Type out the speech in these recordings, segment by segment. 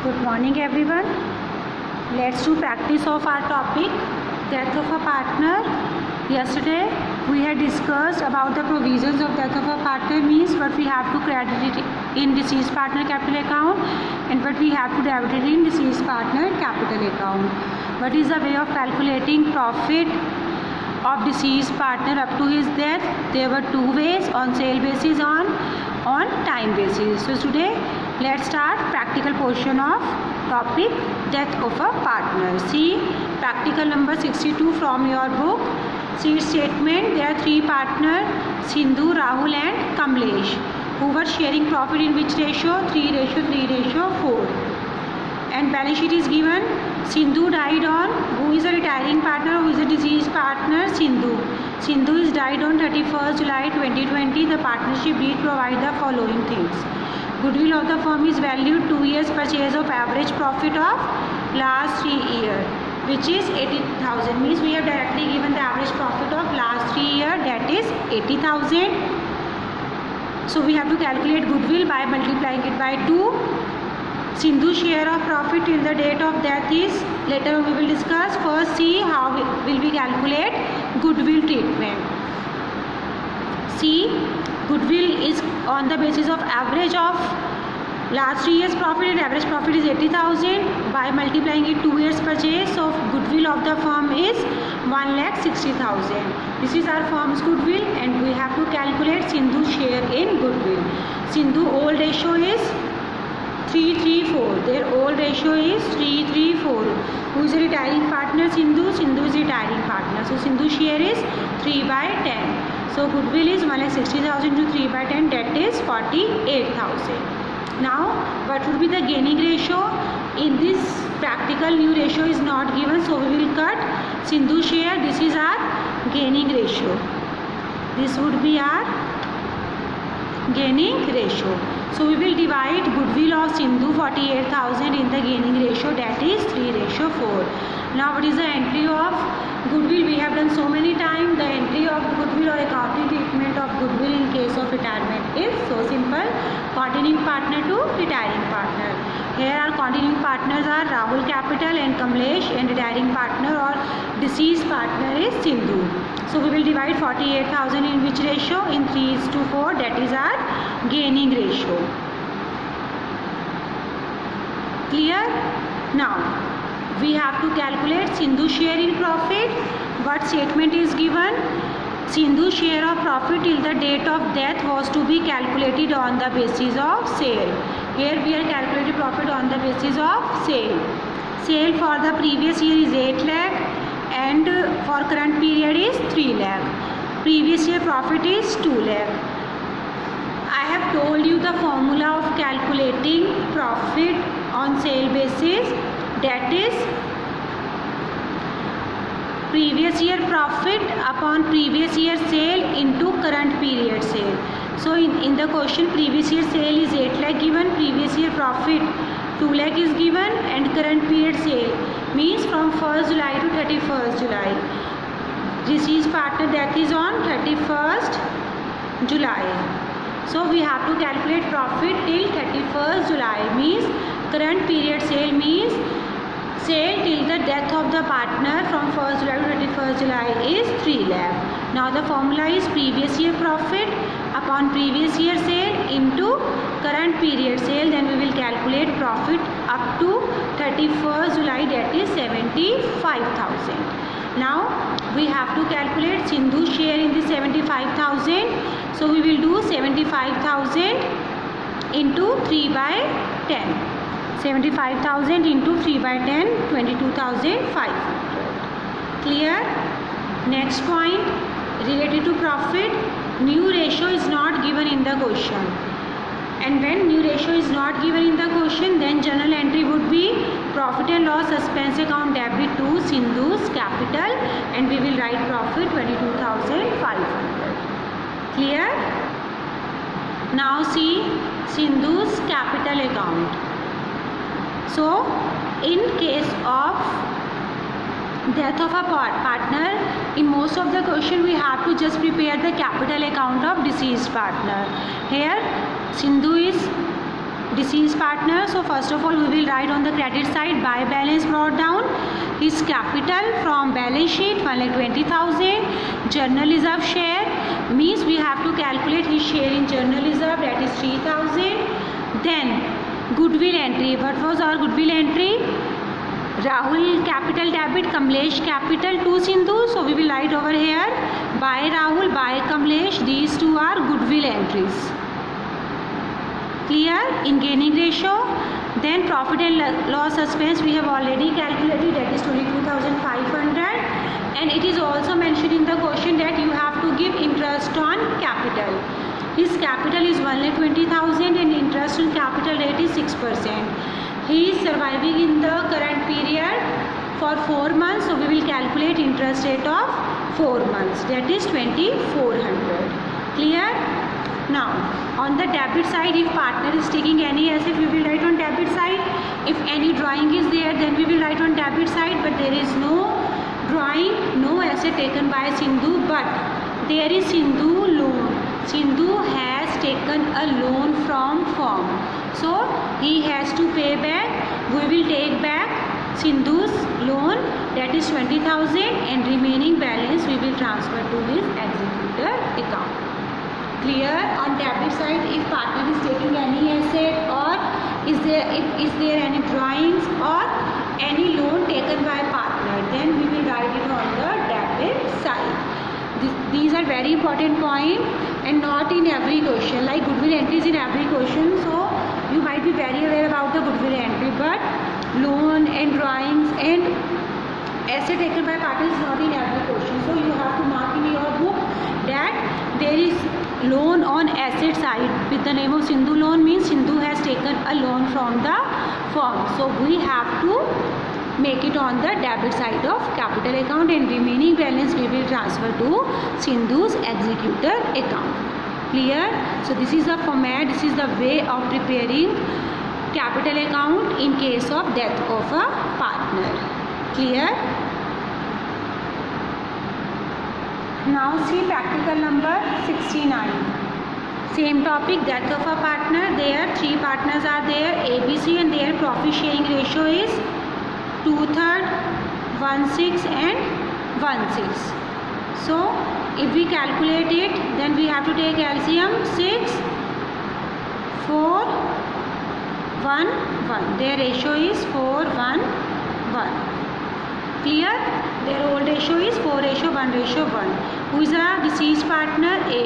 Good morning everyone. Let's do practice of our topic, death of a partner. Yesterday we had discussed about the provisions of death of a partner, means what we have to credit it in deceased partner capital account and what we have to debit it in deceased partner capital account. What is the way of calculating profit of deceased partner up to his death? There were two ways, on sale basis, on time basis. So today let's start practical portion of topic, death of a partner. See practical number 62 from your book. See statement, there are three partners, Sindhu, Rahul and Kamlesh, who were sharing profit in which ratio? 3:3:4. And balance sheet is given. Sindhu died on, who is a retiring partner, who is a deceased partner? Sindhu. Sindhu is died on 31st July 2020. The partnership deed provide the following things. Goodwill of the firm is valued 2 years purchase of average profit of last 3 years, which is 80,000. Means we have directly given the average profit of last 3 years, that is 80,000. So we have to calculate goodwill by multiplying it by 2. Sindhu's share of profit till the date of death is, later we will discuss. First see how will we calculate goodwill treatment. See, goodwill is on the basis of average of last 3 years profit, and average profit is 80,000. By multiplying it 2 years purchase of goodwill of the firm is 1,60,000. This is our firm's goodwill and we have to calculate Sindhu's share in goodwill. Sindhu old ratio is 3:3:4. Their old ratio is 3:3:4. Who is a retiring partner? Sindhu. Sindhu is retiring partner. So Sindhu's share is 3/10. So goodwill is 1,60,000 to 3/10, that is 48,000. Now what would be the gaining ratio? In this practical new ratio is not given, so we will cut Sindhu's share. This is our gaining ratio. This would be our gaining ratio. So we will divide goodwill of Sindhu 48,000 in the gaining ratio, that is 3:4. Now what is the entry of goodwill? We have done so many times. The entry of goodwill or accounting treatment of goodwill in case of retirement is so simple. Continuing partner to retiring partner. Here our continuing partners are Rahul Capital and Kamlesh, and retiring partner or deceased partner is Sindhu. So we will divide 48,000 in which ratio? In 3:4, that is our gaining ratio. Clear? Now we have to calculate Sindhu's share in profit. What statement is given? Sindhu's share of profit till the date of death was to be calculated on the basis of sale. Here we are calculating profit on the basis of sale. Sale for the previous year is 8 lakh and for current period is 3 lakh. Previous year profit is 2 lakh. I have told you the formula of calculating profit on sale basis, that is previous year profit upon previous year sale into current period sale. So in the question, previous year sale is 8 lakh given, previous year profit 2 lakh is given, and current period sale means from 1st July to 31st July. Deceased partner death is on 31st July. So we have to calculate profit till 31st July, means current period sale means sale till the death of the partner from 1st July to 31st July is 3 lakh. Now the formula is previous year profit upon previous year sale into current period sale. Then we will calculate profit up to 31st July, that is 75,000. Now we have to calculate Sindhu's share in the 75,000. So we will do 75,000 into 3/10. 75,000 into 3/10, 22,500. Clear? Next point related to profit. New ratio is not given in the question, and when new ratio is not given in the question, then journal entry would be profit and loss suspense account debit to Sindhu's capital, and we will write profit 22,500. Clear? Now see Sindhu's capital account. So in case of death of a partner, in most of the question we have to just prepare the capital account of deceased partner. Here Sindhu is deceased partner. So first of all, we will write on the credit side, by balance brought down his capital from balance sheet 1,20,000. Journal reserve share means we have to calculate his share in journal reserve, that is 3,000. Then goodwill entry. What was our goodwill entry? Rahul capital debit, Kamlesh capital to Sindhu. So we will write over here, by Rahul, by Kamlesh. These two are goodwill entries. Clear? In gaining ratio. Then profit and loss suspense we have already calculated, that is 22,500. And it is also mentioned in the question that you have to give interest on capital. His capital is 1,20,000 and interest on capital rate is 6%. He is surviving in the current period for 4 months. So we will calculate interest rate of 4 months, that is 2,400. Clear? Now on the debit side, if partner is taking any asset, we will write on debit side. If any drawing is there, then we will write on debit side. But there is no drawing, no asset taken by Sindhu, but there is Sindhu loan. Sindhu has taken a loan from firm, so he has to pay back. We will take back Sindhu's loan, that is 20,000, and remaining balance we will transfer to his executor account. Clear? On debit side, if partner is taking any asset, or is there any drawings or any loan taken by partner, then we will write it on the debit side. These are very important points, and not in every question. Like goodwill entry is in every question, so you might be very aware about the goodwill entry, but loan and drawings and asset taken by partner is not in every question. So you have to mark in your book that there is loan on asset side with the name of Sindhu loan, means Sindhu has taken a loan from the firm. So we have to make it on the debit side of capital account, and remaining balance we will transfer to Sindhu's executor account. Clear? So this is the format, this is the way of preparing capital account in case of death of a partner. Clear? Now see practical number 69. Same topic, death of a partner. There 3 partners are there, ABC, and their profit sharing ratio is 2/3, 1/6 and 1/6. So if we calculate it, then we have to take LCM 6, 4, 1, 1. Their ratio is 4, 1, 1. Clear? Their old ratio is 4:1:1. Who is a deceased partner? A.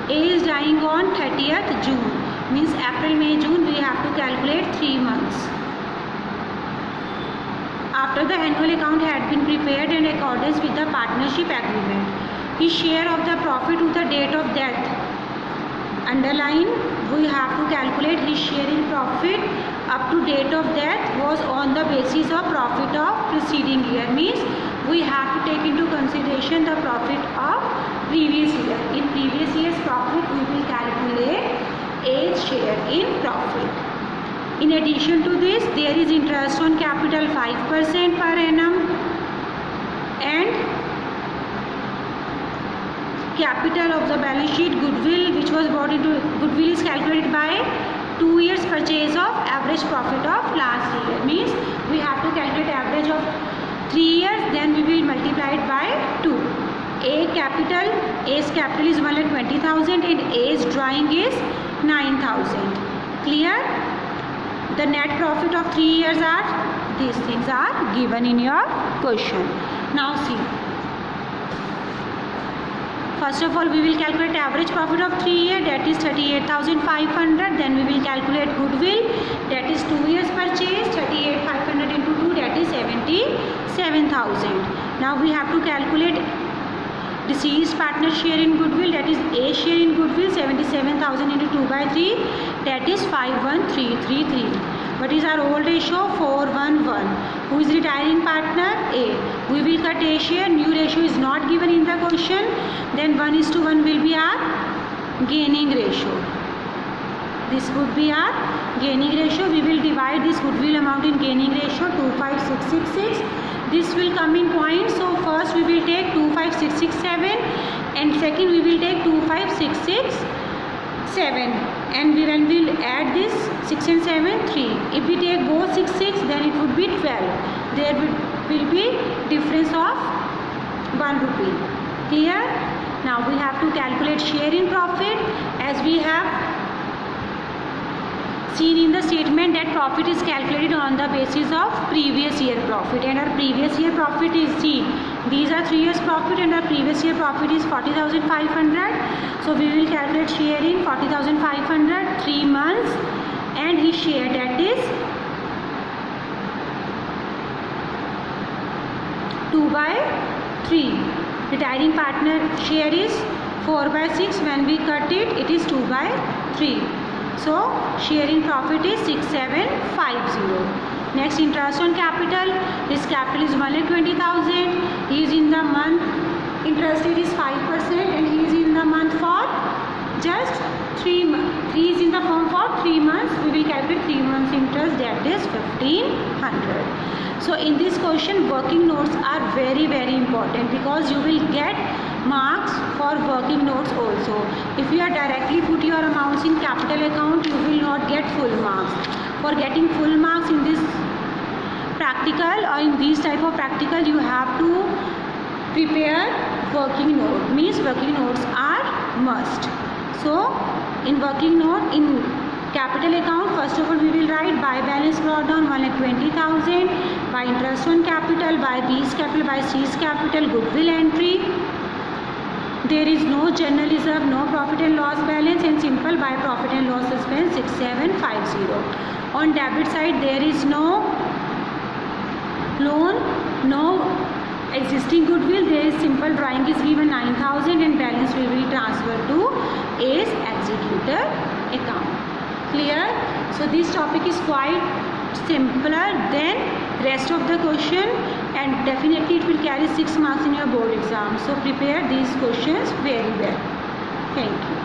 A is dying on 30th June. Means April, May, June we have to calculate 3 months. After the annual account had been prepared in accordance with the partnership agreement, his share of the profit to the date of death. Underline, we have to calculate his share in profit up to date of death was on the basis of profit of preceding year. Means we have to take into consideration the profit of previous year. In previous year's profit, we will calculate A's share in profit. In addition to this, there is interest on capital 5% per annum, and capital of the balance sheet goodwill, which was brought into goodwill, is calculated by 2 years purchase of average profit of last year. Means we have to calculate average of 3 years, then we will multiply it by 2. A's capital is 1,20,000 and A's drawing is 9,000. Clear? The net profit of 3 years are, these things are given in your question. Now see. First of all, we will calculate average profit of 3 years, that is 38,500. Then we will calculate goodwill, that is 2 years purchase, 38,500 into 2, that is 77,000. Now we have to calculate deceased partner share in goodwill, that is A share in goodwill, 77,000 into 2/3, that is 51,333. What is our old ratio? 4:1:1. Who is retiring partner? A. We will cut A share. New ratio is not given in the question. Then 1:1 will be our gaining ratio. This would be our gaining ratio. We will divide this goodwill amount in gaining ratio 25666. This will come in points. So first we will take 25667 and second we will take 25667. 7, and when we'll add this 6 and 7, 3. If we take both 6, 6, then it would be 12. There will be difference of 1 rupee. Clear? Now we have to calculate share in profit, as we have seen in the statement that profit is calculated on the basis of previous year profit, and our previous year profit is seen. These are 3 years profit and our previous year profit is 40,500. So we will calculate share in 40,500, 3 months, and his share, that is 2/3. Retiring partner share is 4/6. When we cut it, it is 2/3. So share in profit is 6750. Next, interest on capital. His capital is 1,20,000. He is in the month, interest rate is 5%, and he is in the month for just 3 months. He is in the firm for 3 months. We will calculate 3 months interest, that is 1,500. So in this question, working notes are very, very important, because you will get marks for working notes also. If you are directly put your amounts in capital account, you will not get full marks. For getting full marks in this practical or in these type of practical, you have to prepare working note. Means working notes are must. So in working note, in capital account, first of all we will write buy balance brought down 1,20,000, by interest on capital, by B's capital, by C's capital, goodwill entry. There is no general reserve, no profit and loss balance, and simple by profit and loss expense 6750. On debit side, there is no loan, no existing goodwill. There is simple drawing is given 9,000, and balance will be transferred to A's executor account. Clear? So this topic is quite simpler than rest of the question, and definitely it will carry 6 marks in your board exam. So prepare these questions very well. Thank you.